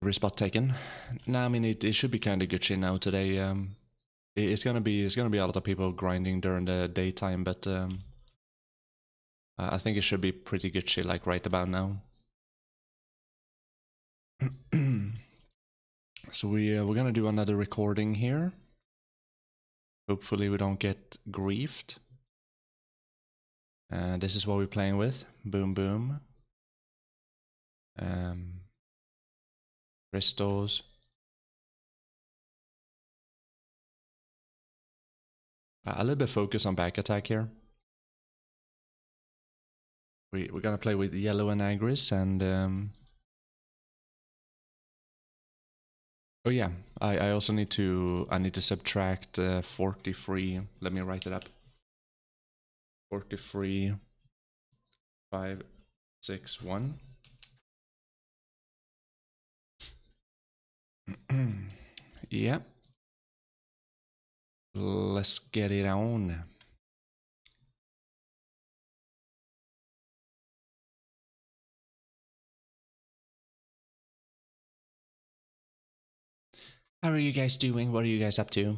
Every spot taken. Nah, I mean it should be kind of glitchy now today. It's gonna be a lot of people grinding during the daytime, but I think it should be pretty glitchy like right about now. So we're gonna do another recording here. Hopefully we don't get griefed. This is what we're playing with. Boom boom. Crystals. A little bit focus on back attack here. We're gonna play with yellow and Agris and oh yeah, I also need to subtract 43. Let me write it up. 43 5 6 1. Yeah. Let's get it on. How are you guys doing? What are you guys up to?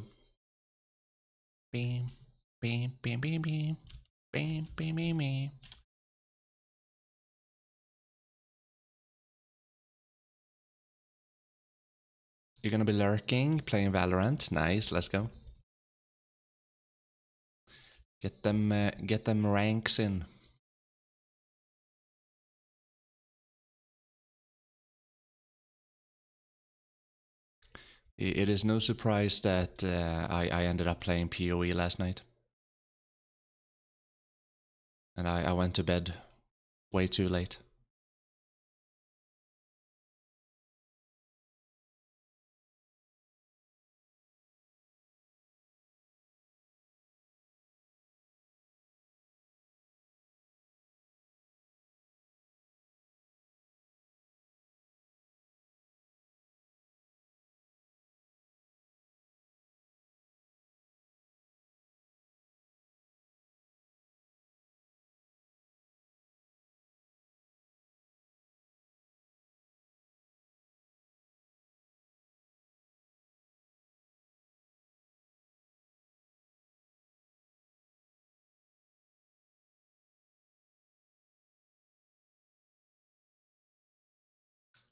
Beam, beam, beam, beam, beam, beam, beam, beam, beam. You're gonna be lurking, playing Valorant. Nice, let's go. Get them ranks in. It is no surprise that I ended up playing PoE last night. And I went to bed way too late.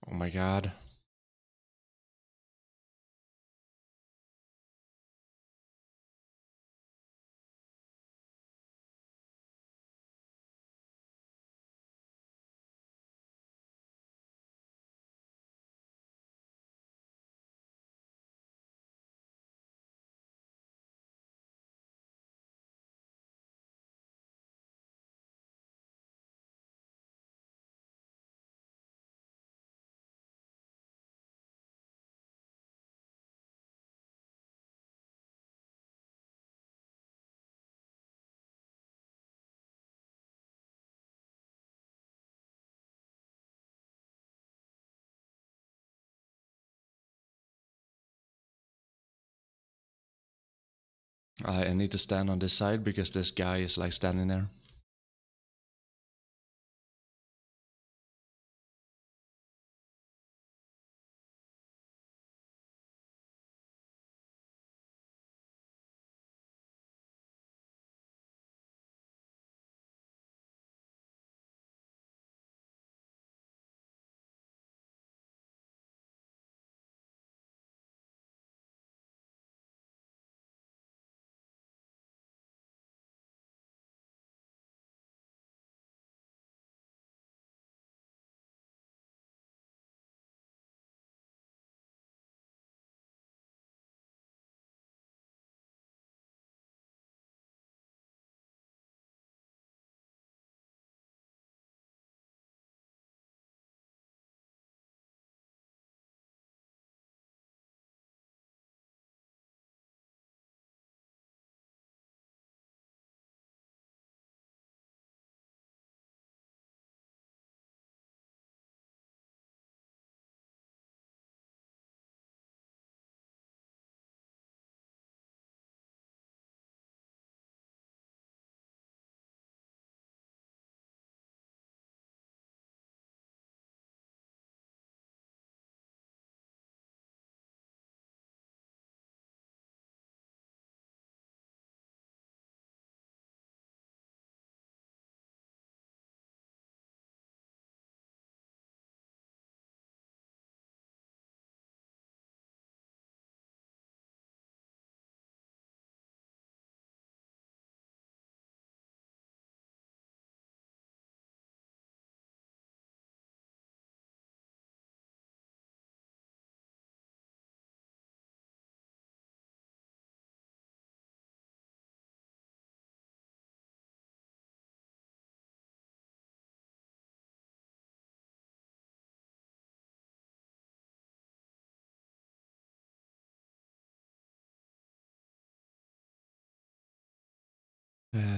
Oh my god. I need to stand on this side because this guy is like standing there.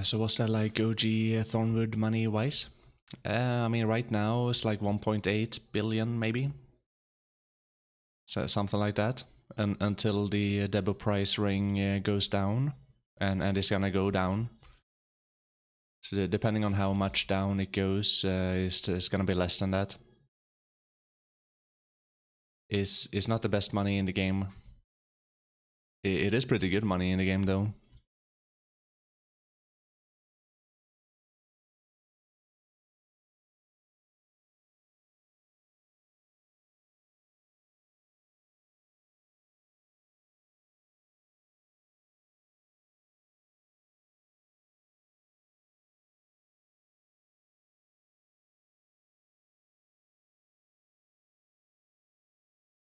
So what's that like OG Thornwood money wise? I mean, right now it's like 1.8 billion maybe. So something like that. And until the Debo price ring goes down, and it's gonna go down. So depending on how much down it goes, it's gonna be less than that. Is not the best money in the game. It is pretty good money in the game though.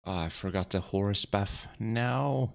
Oh, I forgot the horse buff. No.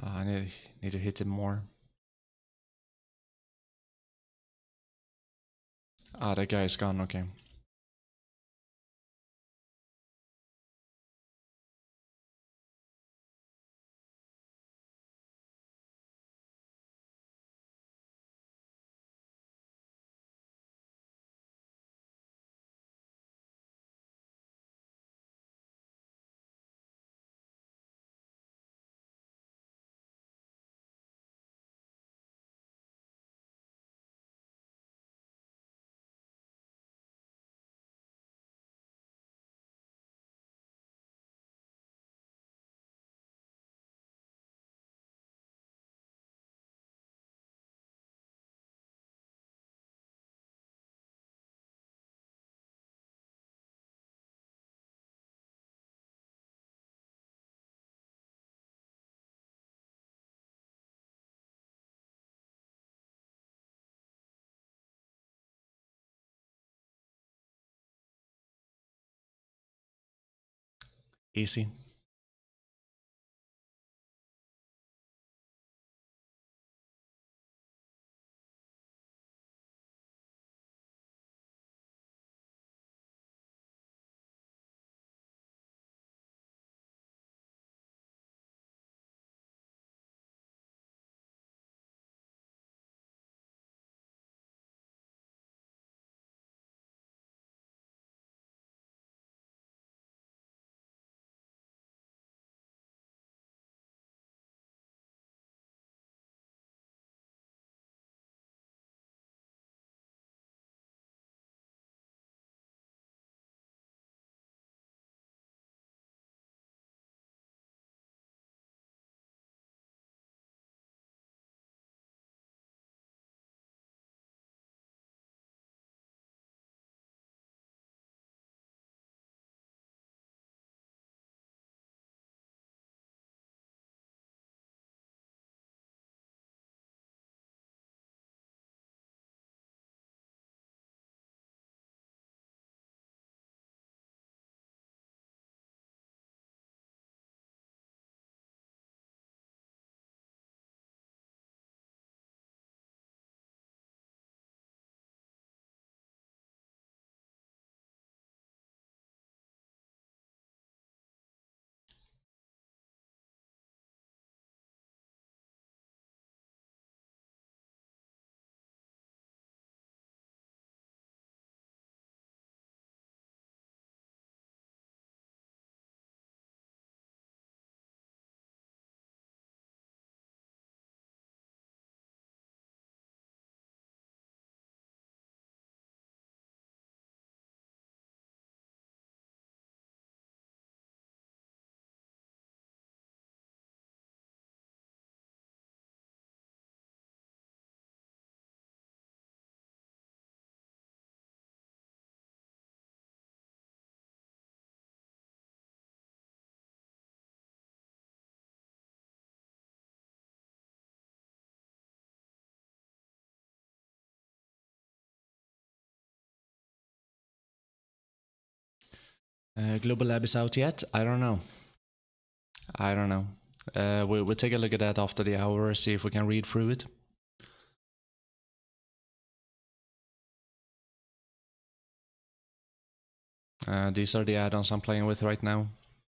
I need to hit him more. Ah, that guy is gone, okay. Easy. Global Lab is out yet? I don't know. I don't know. We'll take a look at that after the hour, see if we can read through it. These are the add-ons I'm playing with right now.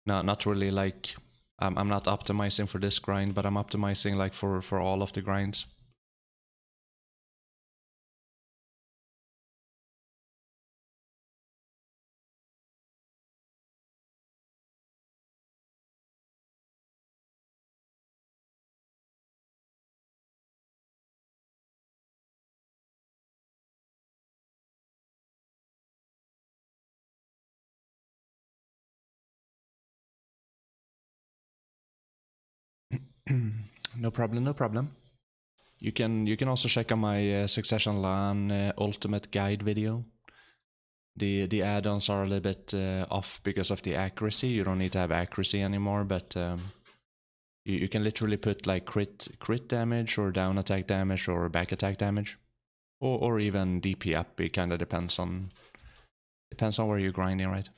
No, not really like... I'm not optimizing for this grind, but I'm optimizing like for all of the grinds. No problem, no problem. You can also check out my Succession Lahn ultimate guide video. The add-ons are a little bit off because of the accuracy. You don't need to have accuracy anymore, but you can literally put like crit damage or down attack damage or back attack damage, or even DP up. It kind of depends on where you're grinding, right?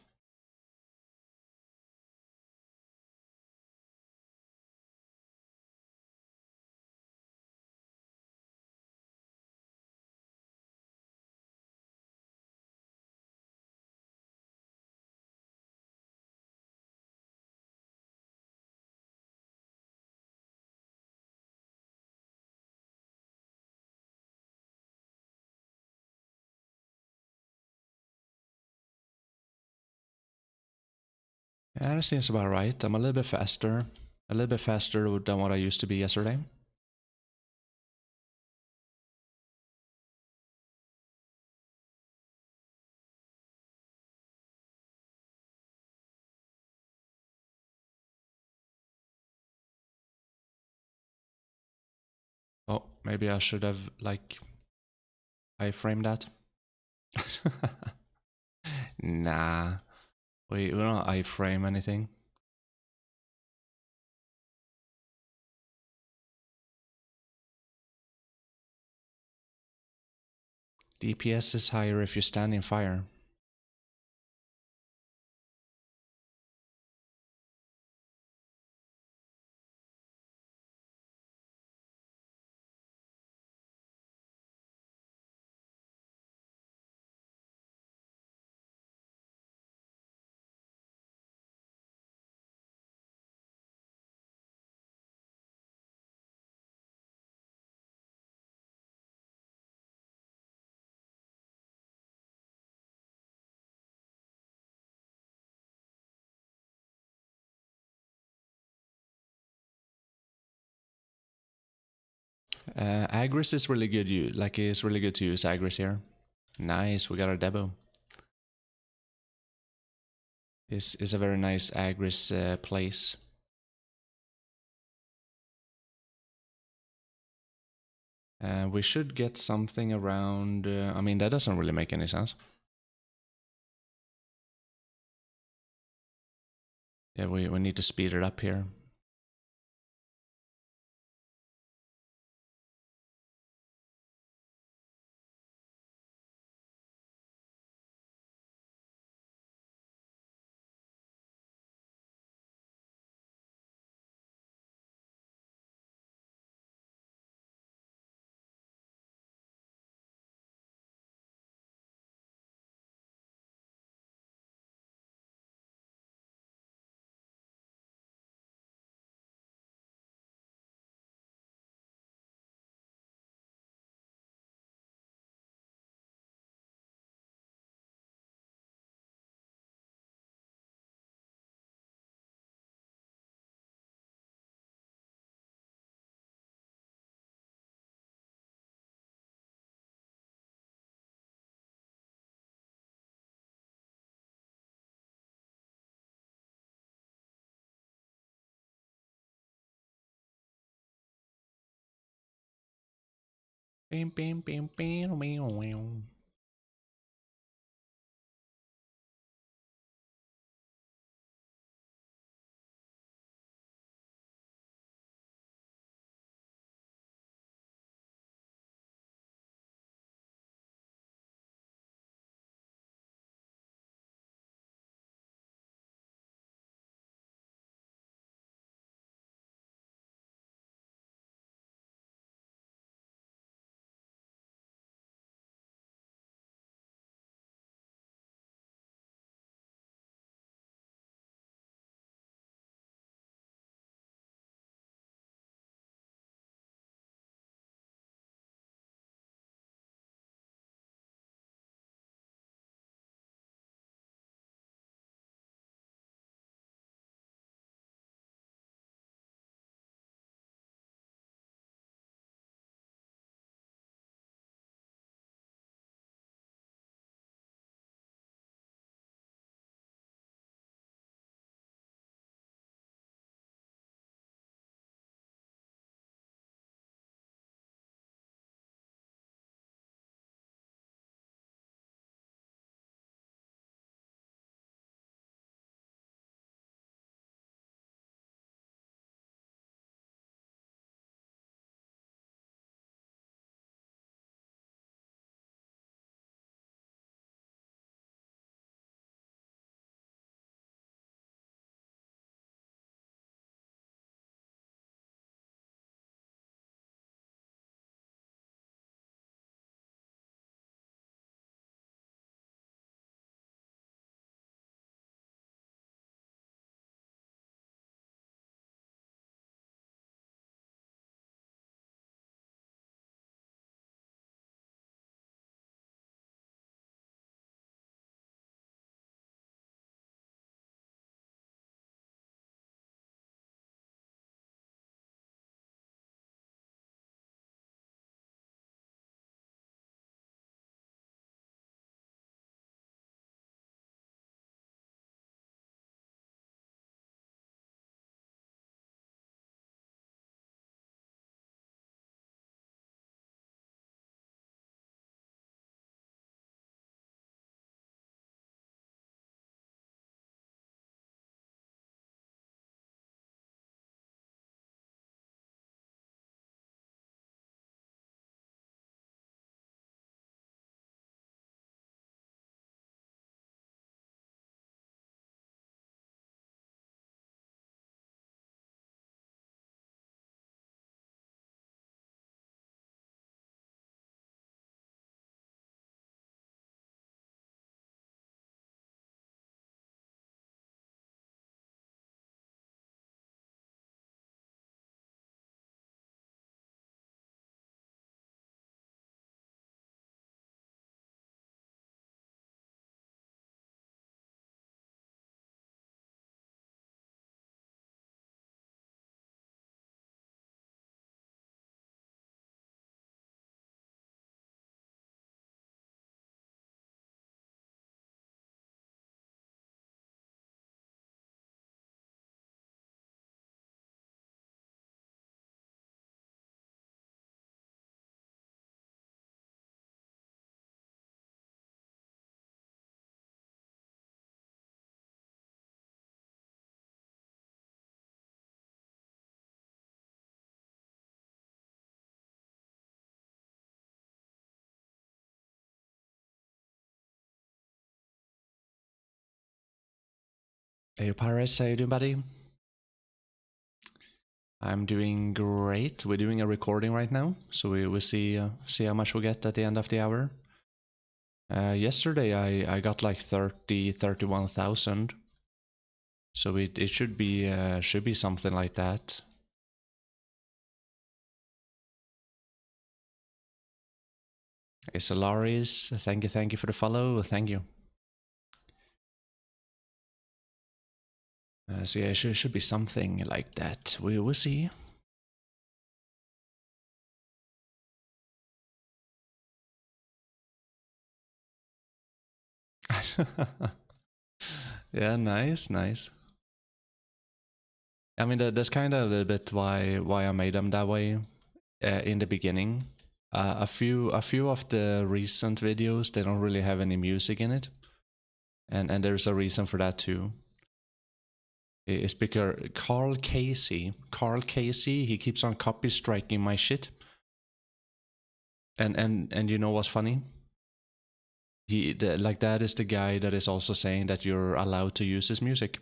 Yeah, that seems about right. I'm a little bit faster than what I used to be yesterday. Oh, maybe I should have like iframed that. Nah, we don't iframe anything. DPS is higher if you stand in fire. Agris is really good. It's really good to use Agris here. Nice, we got our Debo. Is a very nice Agris place. We should get something around. I mean, that doesn't really make any sense. Yeah, we need to speed it up here. Bam, bam, bam, bam, bam, bam. Hey Paris, how you doing, buddy? I'm doing great. We're doing a recording right now, so we will see how much we get at the end of the hour. Yesterday I got like 31,000, so it should be something like that. Hey Solaris, thank you for the follow. Thank you. So yeah, it should be something like that. We will see. Yeah, nice. I mean, that's kind of a little bit why I made them that way in the beginning. A few of the recent videos, they don't really have any music in it, and there's a reason for that too. It's because Carl Casey, he keeps on copy striking my shit. And you know what's funny? Like that is the guy that is also saying that you're allowed to use his music.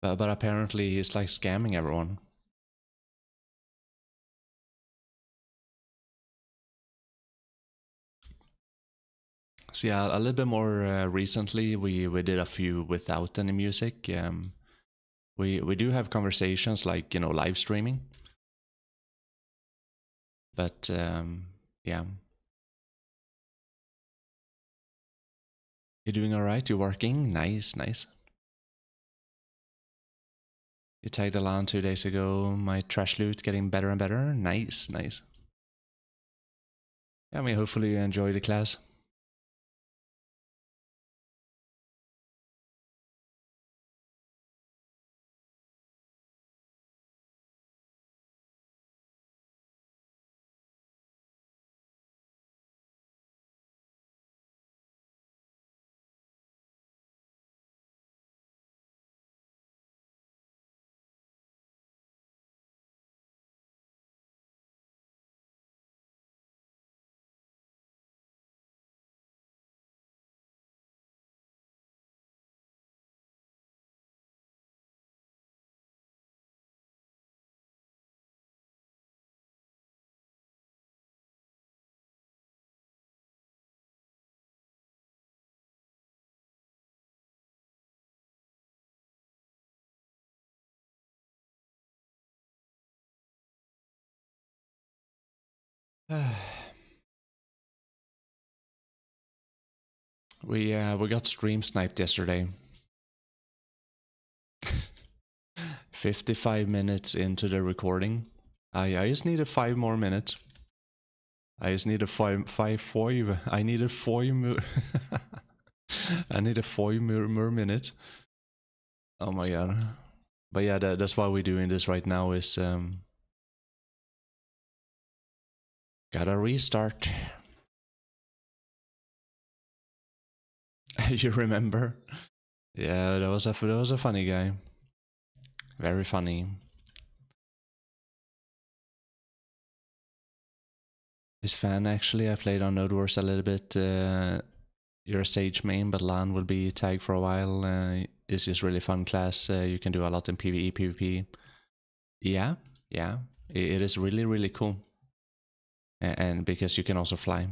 But apparently he's like scamming everyone. So yeah, a little bit more recently, we did a few without any music. We do have conversations like, you know, live streaming. But yeah. You're doing alright? You're working? Nice. You tagged Lahn 2 days ago. My trash loot getting better and better. Nice. I mean, hopefully you enjoy the class. We got stream sniped yesterday. 55 minutes into the recording. I just needed 5 more minutes. I just needed five. I needed 4 more. I needed 4 more minutes. Oh my god. But yeah, that's why we're doing this right now is gotta restart. You remember? Yeah, that was a funny guy. Very funny. His fan actually, I played on Node Wars a little bit. You're a Sage main, but Lahn will be tagged for a while. It's just really fun class. You can do a lot in PVE, PvP. Yeah. It is really cool. And because you can also fly.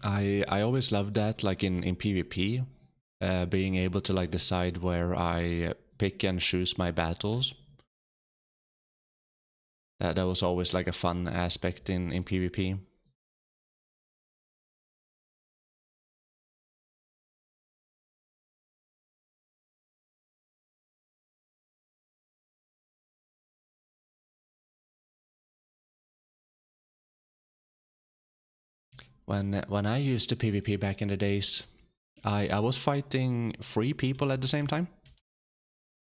I always loved that, like in PvP, being able to like decide where I pick and choose my battles. That was always like a fun aspect in PvP. When I used to PvP back in the days, I was fighting 3 people at the same time.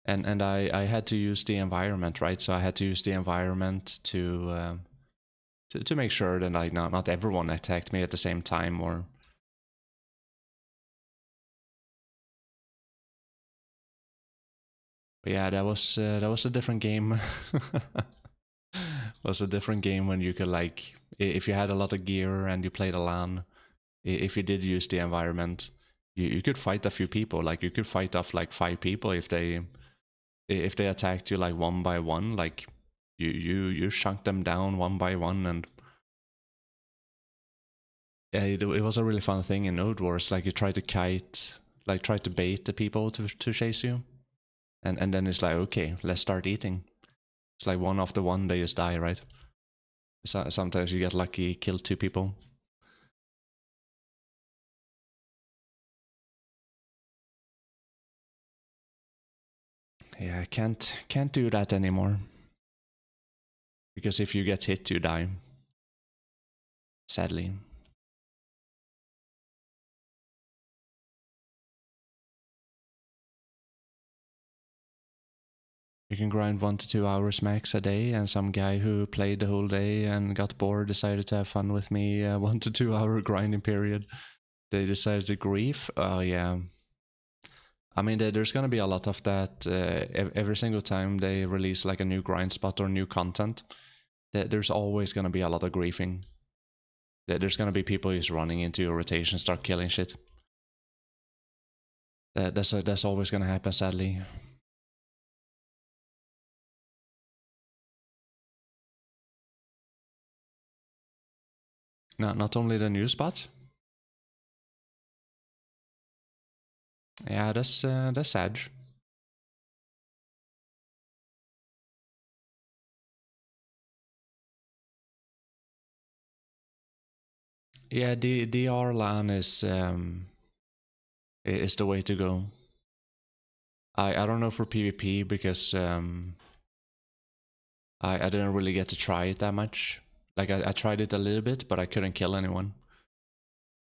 And I had to use the environment, right? So I had to use the environment to make sure that like not everyone attacked me at the same time, or but yeah, that was a different game. was a different game when you could like, if you had a lot of gear and you played a LAN, if you did use the environment, you could fight a few people. Like you could fight off like 5 people if they attacked you like one by one. Like you chunk them down one by one, and yeah, it was a really fun thing in Node Wars. Like you try to kite, like try to bait the people to chase you, and then it's like, okay, let's start eating. It's like one after one, they just die, right? So sometimes you get lucky, kill 2 people. Yeah, I can't do that anymore. Because if you get hit, you die. Sadly. You can grind 1 to 2 hours max a day, and some guy who played the whole day and got bored decided to have fun with me 1 to 2 hour grinding period. They decided to grief. Oh yeah. I mean, there's gonna be a lot of that every single time they release like a new grind spot or new content. There's always gonna be a lot of griefing. There's gonna be people just running into your rotation, start killing shit. That's always gonna happen, sadly. No, not only the new spot. Yeah, that's sad. Yeah, DR LAN is the way to go. I don't know for PvP because I didn't really get to try it that much. Like I tried it a little bit, but I couldn't kill anyone.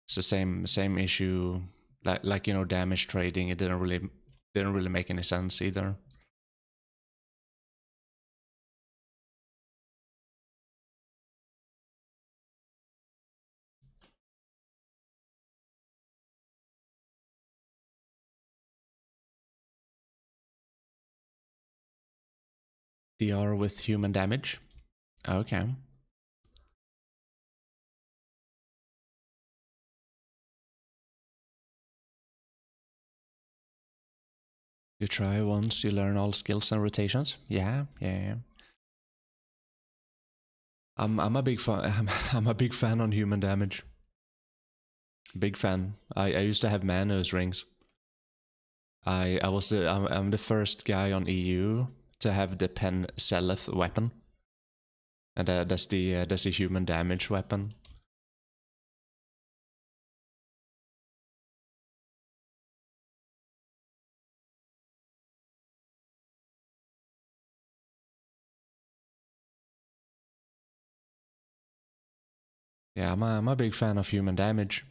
It's the same issue. Like you know, damage trading. It didn't really make any sense either. DR with human damage. Okay. You try once, you learn all skills and rotations. Yeah. I'm a big fan. I'm a big fan on human damage. Big fan. I used to have Manos rings. I'm the first guy on EU to have the Pen Seleth weapon, and that's the human damage weapon. Yeah, I'm a big fan of human damage.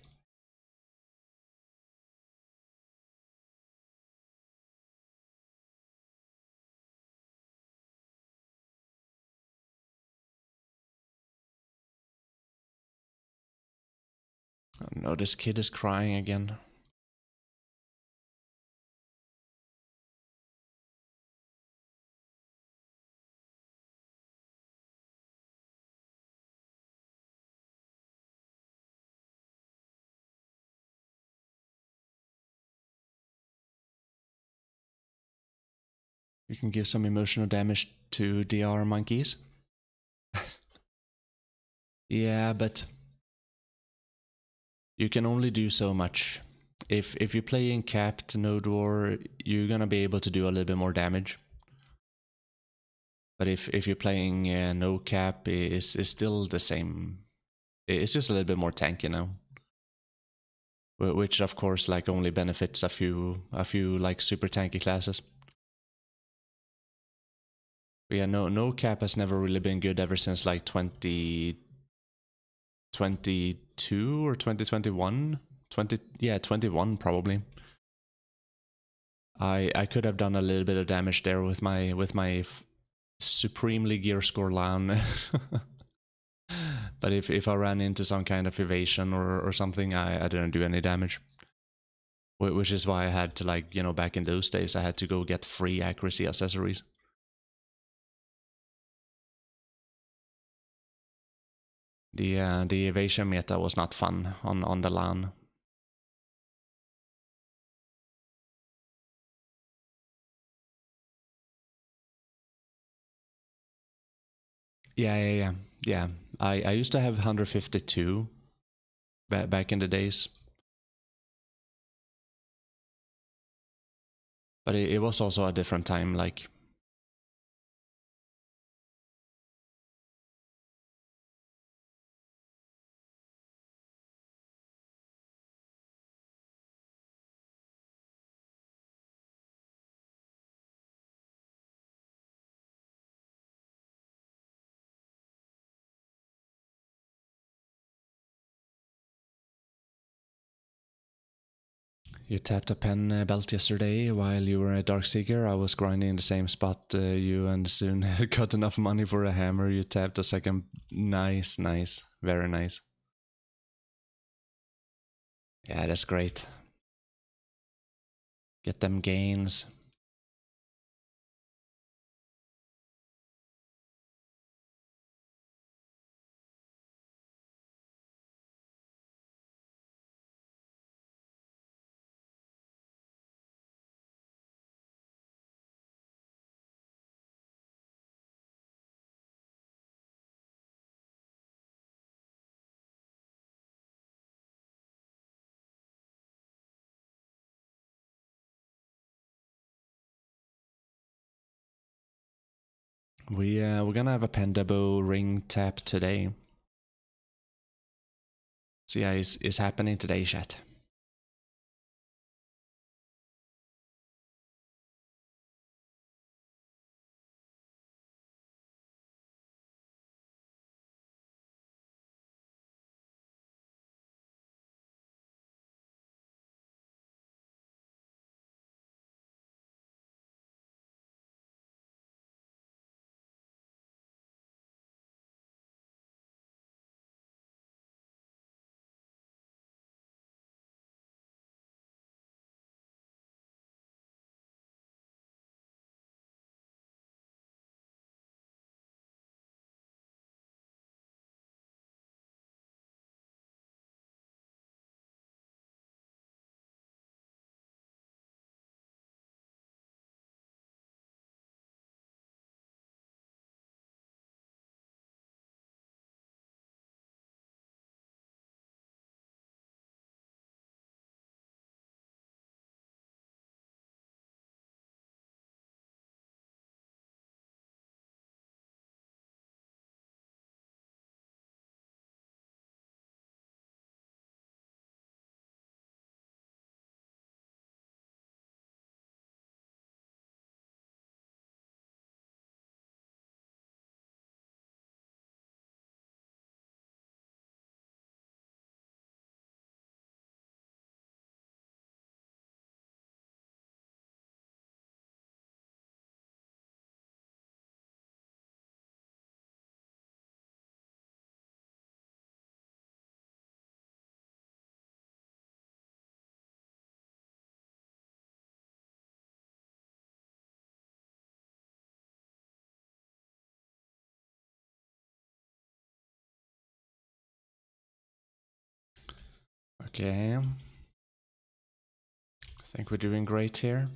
Oh no, this kid is crying again. You can give some emotional damage to DR monkeys. Yeah, but you can only do so much. If you play in capped Node War, you're gonna be able to do a little bit more damage. But if you're playing no cap, it's still the same. It's just a little bit more tanky now. Which of course like only benefits a few like super tanky classes. But yeah, no cap has never really been good ever since like 2022 or 2021. 21 probably. I could have done a little bit of damage there with my supremely gear score LAN. But if I ran into some kind of evasion or something, I didn't do any damage. Which is why I had to, like, you know, back in those days, I had to go get free accuracy accessories. The evasion meta was not fun on the LAN. Yeah. I used to have 152 back in the days. But it was also a different time, like. You tapped a pen belt yesterday while you were a Darkseeker. I was grinding in the same spot you, and soon got enough money for a hammer. You tapped a second. Nice. Very nice. Yeah, that's great. Get them gains. We're gonna have a Pendabo ring tap today. So yeah, it's happening today, chat. Okay. I think we're doing great here.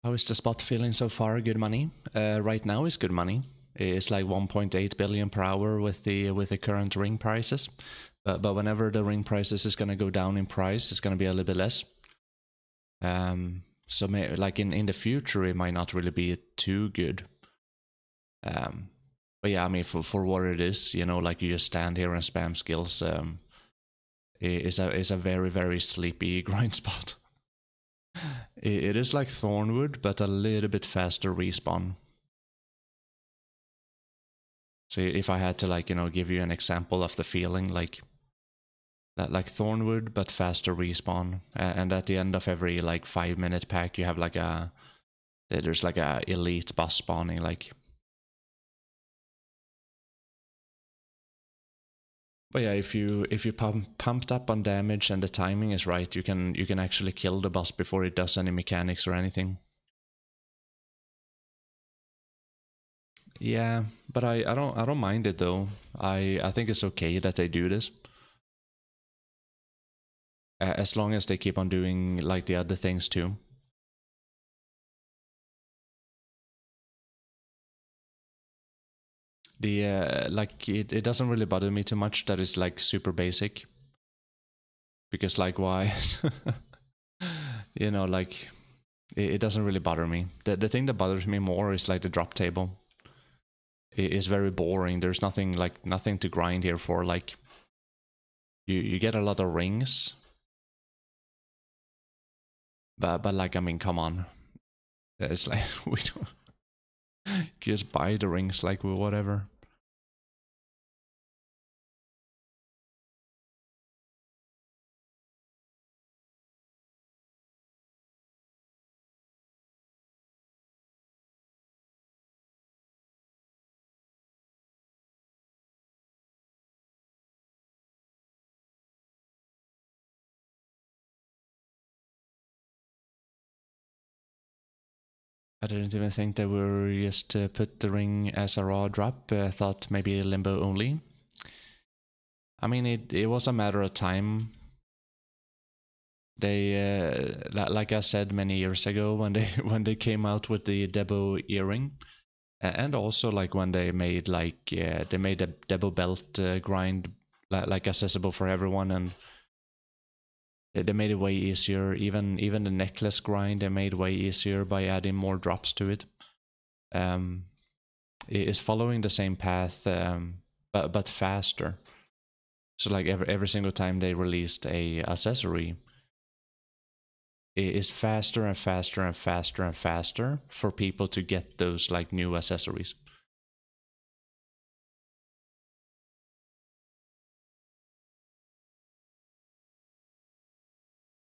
How is the spot feeling so far? Good money. Right now is good money. It's like 1.8 billion per hour with the current ring prices. But whenever the ring prices is gonna go down in price, it's gonna be a little bit less. So like in the future, it might not really be too good. But yeah, I mean, for what it is, you know, like you just stand here and spam skills. It's a very, very sleepy grind spot. It is like Thornwood, but a little bit faster respawn. So if I had to, like, you know, give you an example of the feeling, like Thornwood, but faster respawn, and at the end of every like 5-minute pack, you have like there's like a elite boss spawning, like. But yeah, if you pumped up on damage and the timing is right, you can actually kill the boss before it does any mechanics or anything. Yeah, but I don't mind it though. I think it's okay that they do this. As long as they keep on doing like the other things too. The like it doesn't really bother me too much that it's like super basic. Because like why? You know, like it doesn't really bother me. The thing that bothers me more is like the drop table. It is very boring. There's nothing to grind here for. Like you get a lot of rings. But like, I mean, come on. It's like we don't just buy the rings like whatever. I didn't even think they were just to put the ring as a raw drop. I thought maybe limbo only. I mean, it was a matter of time. They, like I said many years ago, when they came out with the Debo earring, and also like when they made they made a Debo belt grind like accessible for everyone, and they made it way easier. Even the necklace grind they made way easier by adding more drops to it. It is following the same path, but faster. So like every single time they released a accessory, it is faster and faster and faster and faster for people to get those like new accessories.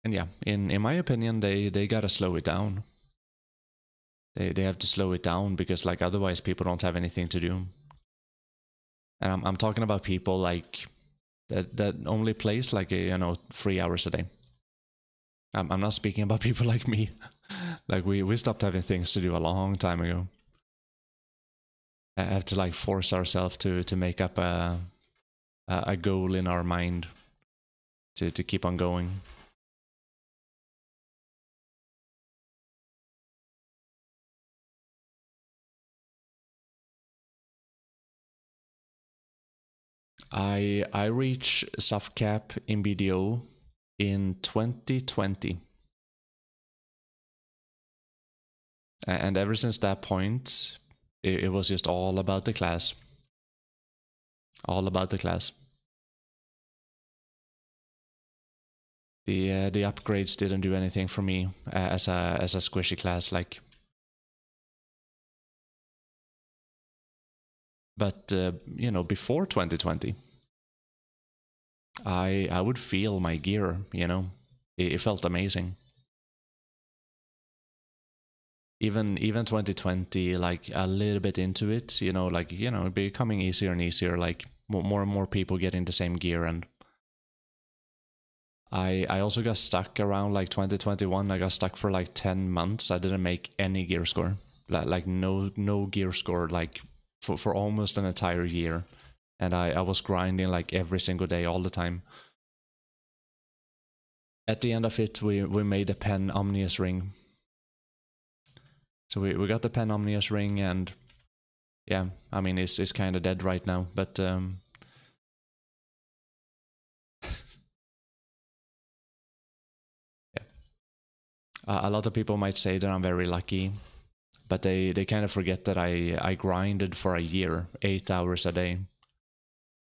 And yeah, in my opinion, they gotta slow it down. They have to slow it down because like otherwise people don't have anything to do. And I'm talking about people like that only plays like 3 hours a day. I'm not speaking about people like me. Like we stopped having things to do a long time ago. I have to like force ourselves to make up a goal in our mind to keep on going. I reached soft cap in BDO in 2020. And ever since that point, it was just all about the class. All about the class. The upgrades didn't do anything for me as a squishy class, like. But you know, before 2020, I would feel my gear. You know, it felt amazing. Even 2020, like a little bit into it, you know, like becoming easier and easier. Like more and more people getting the same gear, and I also got stuck around like 2021. I got stuck for like 10 months. I didn't make any gear score, like no gear score, like for almost an entire year. And I was grinding like every single day, all the time. At the end of it, we made a pen omnius ring. So we got the Panomnius ring, and yeah, I mean it's kind of dead right now, but yeah. A lot of people might say that I'm very lucky, but they kind of forget that I grinded for a year, 8 hours a day,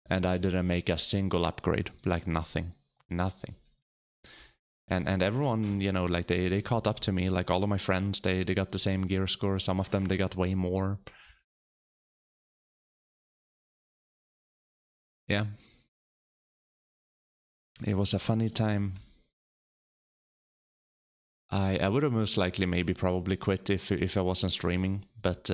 and I didn't make a single upgrade, like nothing. And everyone, you know, like they caught up to me, like all of my friends, they got the same gear score. Some of them, they got way more. Yeah. It was a funny time. I would have most likely maybe probably quit if I wasn't streaming, but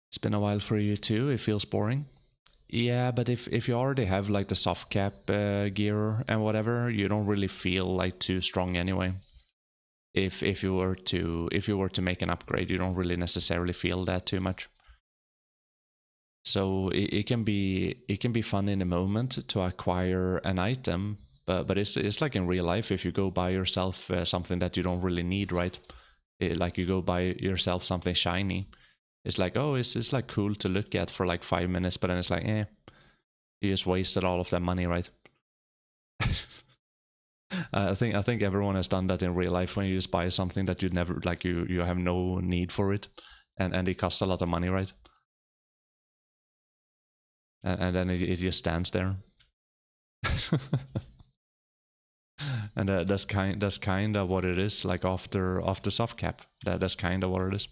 it's been a while for you too. It feels boring. Yeah, but if you already have like the soft cap gear and whatever, you don't really feel like too strong anyway. If you were to make an upgrade, you don't really necessarily feel that too much. So it can be fun in the moment to acquire an item, but it's like in real life, if you go buy yourself something that you don't really need, right? Like you go buy yourself something shiny, it's like, oh, it's like cool to look at for like 5 minutes, but then it's like, you just wasted all of that money, right? I think everyone has done that in real life when you just buy something that you never like, you have no need for it, and it costs a lot of money, right? And then it just stands there. And that's kind of what it is, like after soft cap. That's kind of what it is.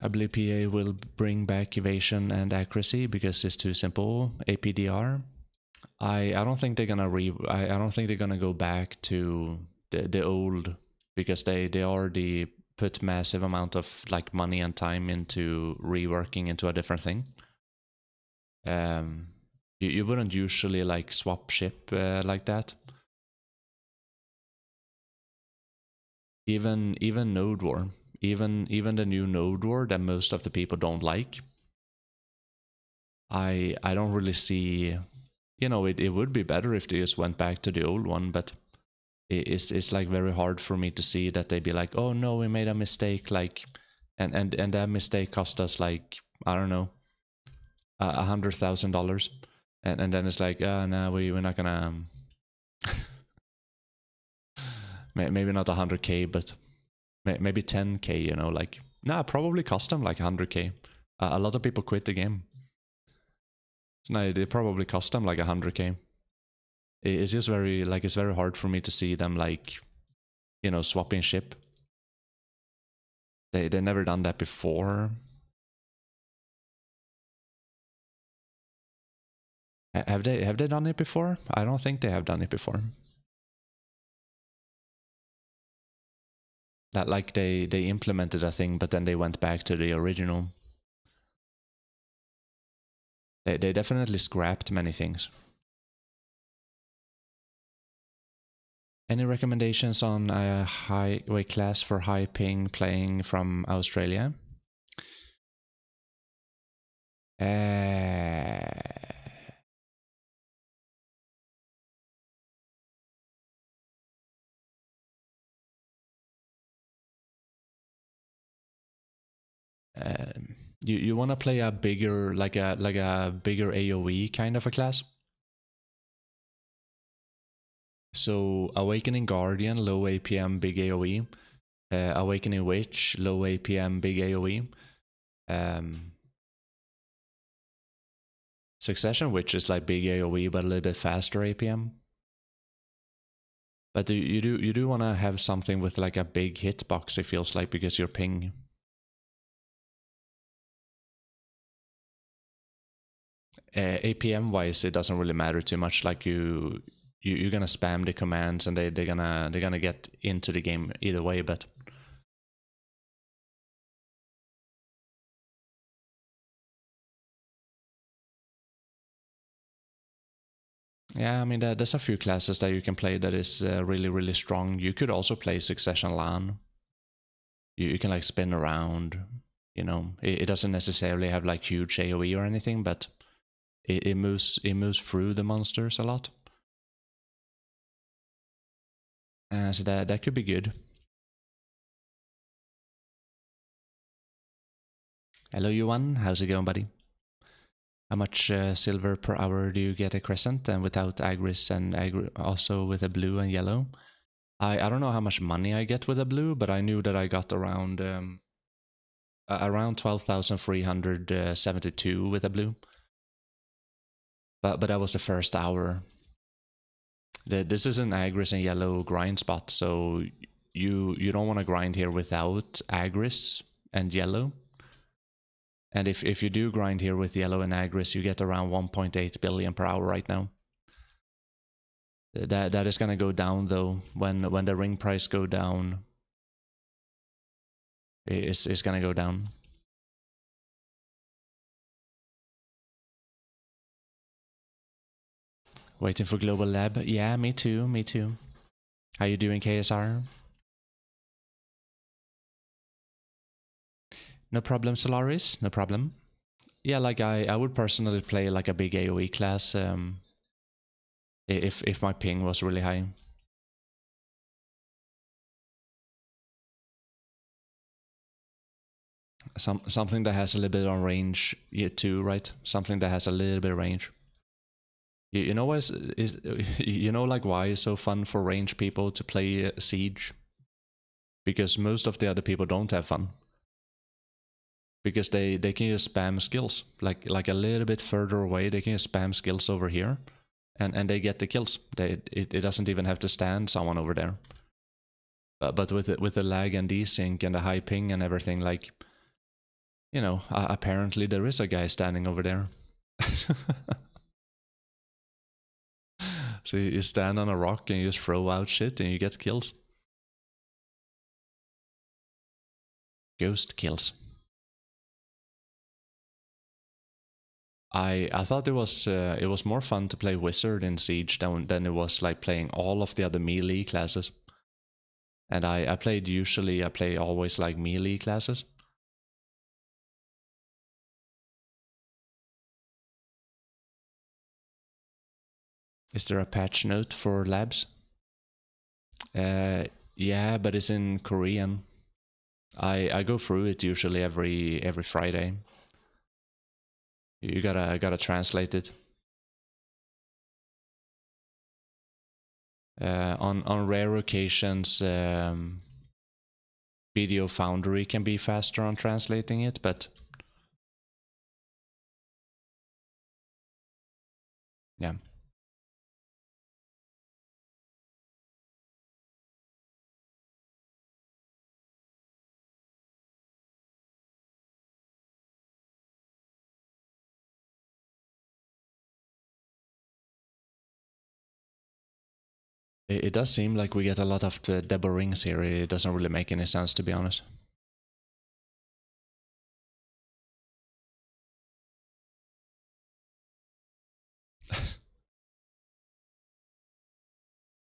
I believe PA will bring back evasion and accuracy because it's too simple. APDR. I don't think they're gonna I don't think they're gonna go back to the old, because they already put massive amount of like money and time into reworking into a different thing. You wouldn't usually like swap ship like that. Even Node War, even the new Node War that most of the people don't like. I don't really see, you know, it would be better if they just went back to the old one, but it's like very hard for me to see that they'd be like, oh no, we made a mistake, like, and that mistake cost us like, I don't know, $100,000, and then it's like, no, we're not gonna maybe not 100K, but maybe 10K, you know, like, nah, probably cost them like 100K. A lot of people quit the game. So no, they probably cost them like 100K. It's just very, like, it's very hard for me to see them, like, you know, swapping ship. They never done that before. Have they done it before? I don't think they have done it before. That like they implemented a thing, but then they went back to the original. They definitely scrapped many things. Any recommendations on a high weight class for high ping playing from Australia? You want to play a bigger, like a bigger AoE kind of a class? So Awakening Guardian, low APM, big AoE. Awakening Witch, low APM, big AoE. Succession Witch is like big AoE, but a little bit faster APM. But you do want to have something with like a big hitbox, it feels like, because you're ping. APM wise, it doesn't really matter too much. Like you're gonna spam the commands, and they're gonna get into the game either way. But Yeah, I mean, there's a few classes that you can play that is really, really strong. You could also play Succession Lahn. You can like spin around, you know. It doesn't necessarily have like huge AoE or anything, but it moves through the monsters a lot. So that could be good. Hello, Yuan. How's it going, buddy? How much silver per hour do you get a crescent? And without Agris and also with a blue and yellow? I don't know how much money I get with a blue, but I knew that I got around 12,372 with a blue. But that was the first hour. This is an Agris and yellow grind spot, so you don't want to grind here without Agris and yellow. And if you do grind here with yellow and Agris, you get around 1.8 billion per hour right now. That is gonna go down though when the ring price go down. It's gonna go down. Waiting for global lab. Yeah, me too. Me too. How you doing, KSR? No problem, Solaris. No problem. Yeah, like I would personally play like a big AoE class if my ping was really high. Something that has a little bit of range too, right? Something that has a little bit of range. You know what is you know like why it's so fun for range people to play Siege? Because most of the other people don't have fun. Because they can just spam skills. Like a little bit further away, they can just spam skills over here. And they get the kills. It doesn't even have to stand someone over there. But with the lag and desync and the high ping and everything, like, you know, apparently there is a guy standing over there. So you stand on a rock and you just throw out shit and you get kills. Ghost kills. I thought it was more fun to play Wizard in Siege than it was like playing all of the other melee classes. And I play always like melee classes. Is there a patch note for labs? Yeah, but it's in Korean. I go through it usually every Friday. You gotta translate it. On rare occasions, BDO Foundry can be faster on translating it, but yeah. It does seem like we get a lot of the double rings here. It doesn't really make any sense, to be honest.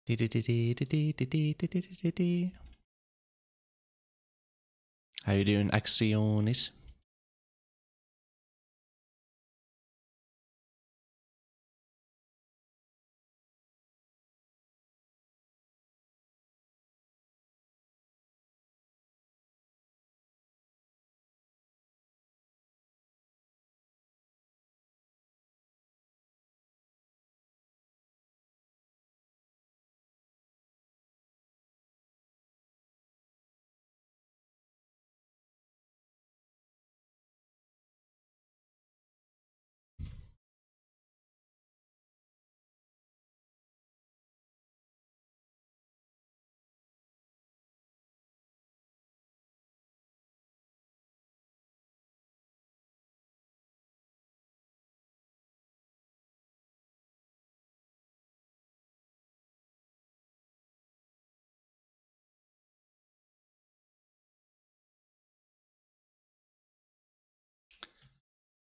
How you doing, Axionis?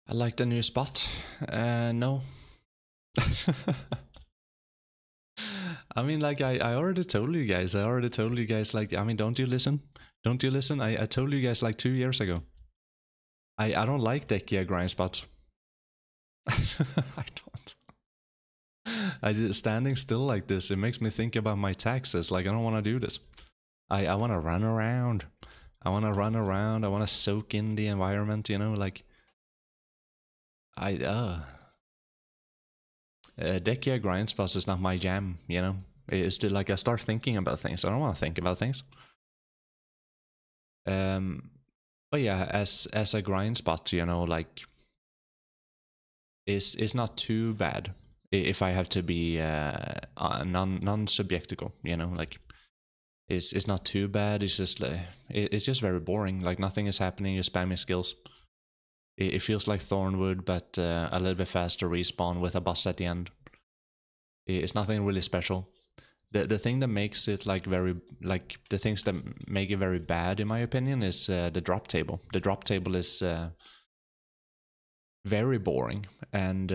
I like the new spot. No. I mean, like, I already told you guys. Like, I mean, don't you listen? Don't you listen? I told you guys like 2 years ago. I don't like Dehkia grind spots. I don't. I just standing still like this. It makes me think about my taxes. Like, I don't want to do this. I want to run around. I want to run around. I want to soak in the environment. You know, like Dehkia grind spots is not my jam. You know, it's still like I start thinking about things. I don't want to think about things. But yeah, as a grind spot, you know, like it's not too bad if I have to be non-subjectical, you know, like it's not too bad. It's just like it's just very boring. Like nothing is happening. You're spamming skills. It feels like Thornwood, but a little bit faster respawn with a boss at the end. It's nothing really special. The thing that makes it like the things that make it very bad in my opinion is the drop table. The drop table is very boring, and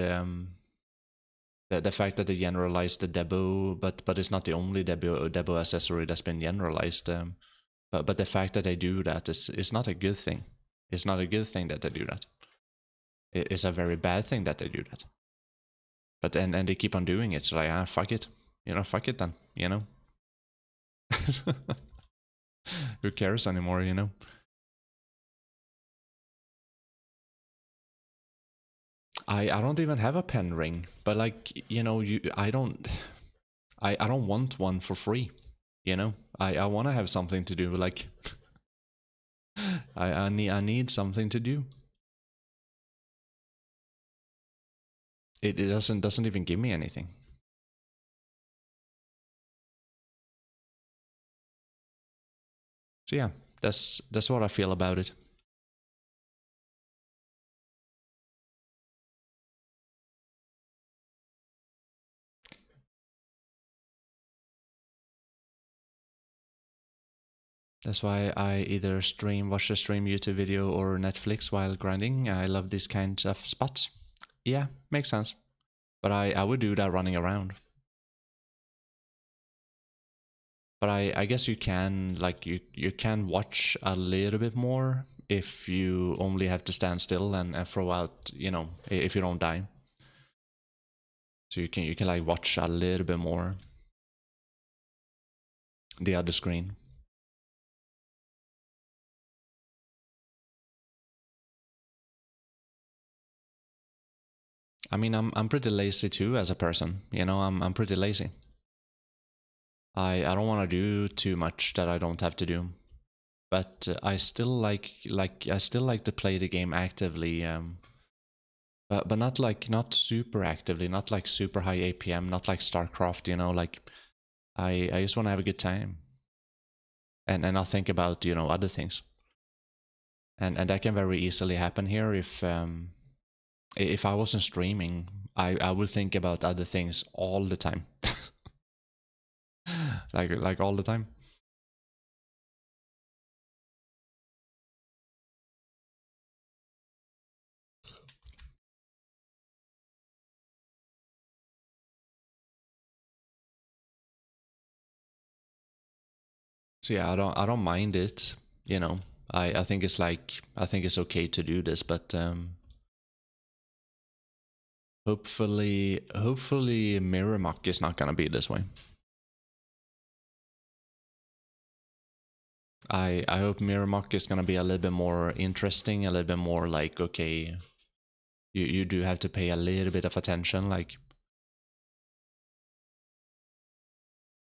the fact that they generalized the debo, but it's not the only debo accessory that's been generalized. But the fact that they do that is not a good thing. It's not a good thing that they do that. It's a very bad thing that they do that. But and they keep on doing it. So like, fuck it. You know, fuck it then. You know. Who cares anymore? You know. I don't even have a pen ring, but like you know, I don't want one for free. You know, I want to have something to do. Like I need something to do. It doesn't even give me anything. So yeah, that's what I feel about it. That's why I either watch a stream, YouTube video, or Netflix while grinding. I love these kinds of spots. Yeah, makes sense. But I would do that running around. But I guess you can like you can watch a little bit more if you only have to stand still and throw out, you know, if you don't die. So you can like watch a little bit more the other screen. I mean, I'm pretty lazy too as a person. You know, I'm pretty lazy. I don't want to do too much that I don't have to do. But I still like to play the game actively. But not super actively, not like super high APM, not like StarCraft. You know, like I just want to have a good time. And I'll think about, you know, other things. And that can very easily happen here if I wasn't streaming, I would think about other things all the time. like all the time. So yeah, I don't mind it, you know. I think it's okay to do this, but hopefully Mirror Mock is not gonna be this way. I hope Mirror Mock is gonna be a little bit more interesting, a little bit more like, okay, you do have to pay a little bit of attention. Like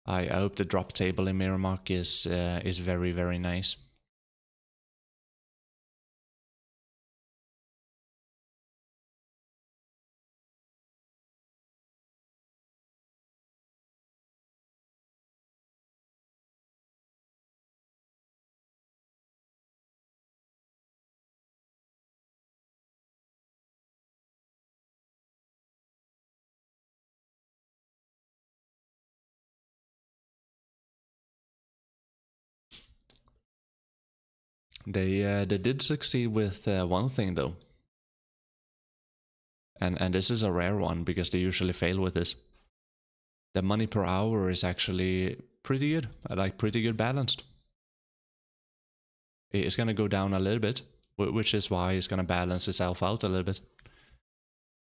I hope the drop table in Mirror Mock is very, very nice. They did succeed with one thing though, and this is a rare one because they usually fail with this. the money per hour is actually pretty good, like pretty good balanced. It's gonna go down a little bit, which is why it's gonna balance itself out a little bit.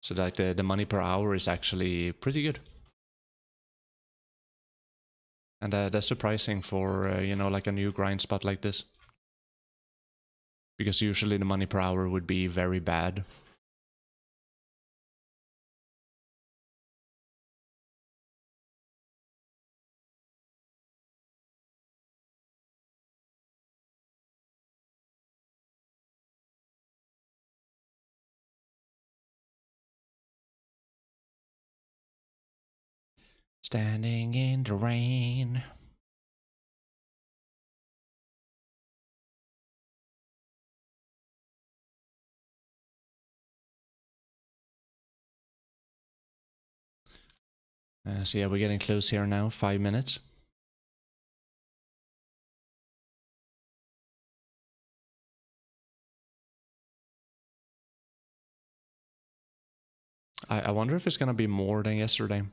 So like the money per hour is actually pretty good. And that's surprising for, you know, like a new grind spot like this. Because usually the money per hour would be very bad. Standing in the rain. So yeah, we're getting close here now, 5 minutes. I wonder if it's gonna be more than yesterday.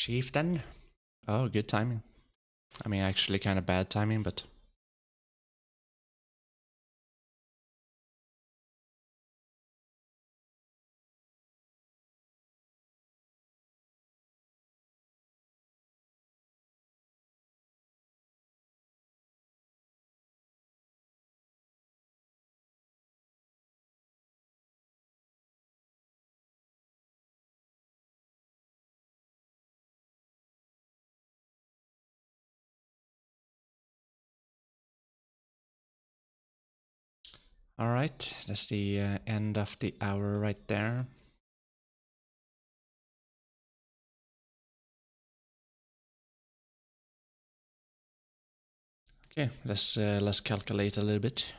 Chieftain. Oh, good timing. I mean, actually kind of bad timing, but... Alright, that's the end of the hour right there. Okay, let's calculate a little bit.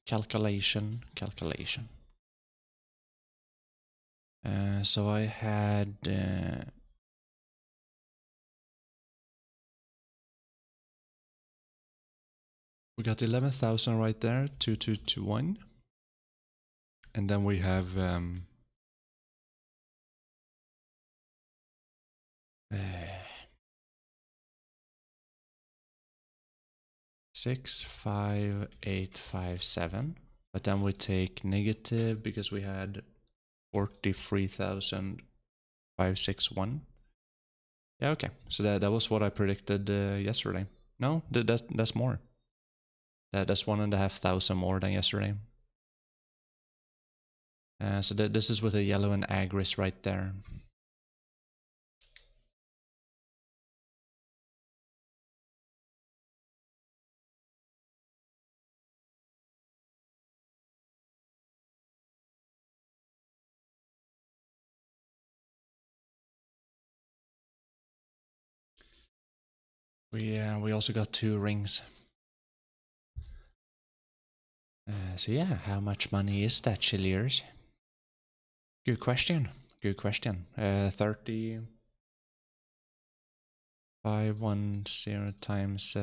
Calculation. So I had we got 11,000 right there, 2221, and then we have 65857, but then we take negative because we had 43,561. Yeah, okay. So that was what I predicted yesterday. No, that's more. That's 1,500 more than yesterday. So this is with a yellow and Agris right there. We also got 2 rings. So yeah, how much money is that, Chilliers? Good question. 30. 510 times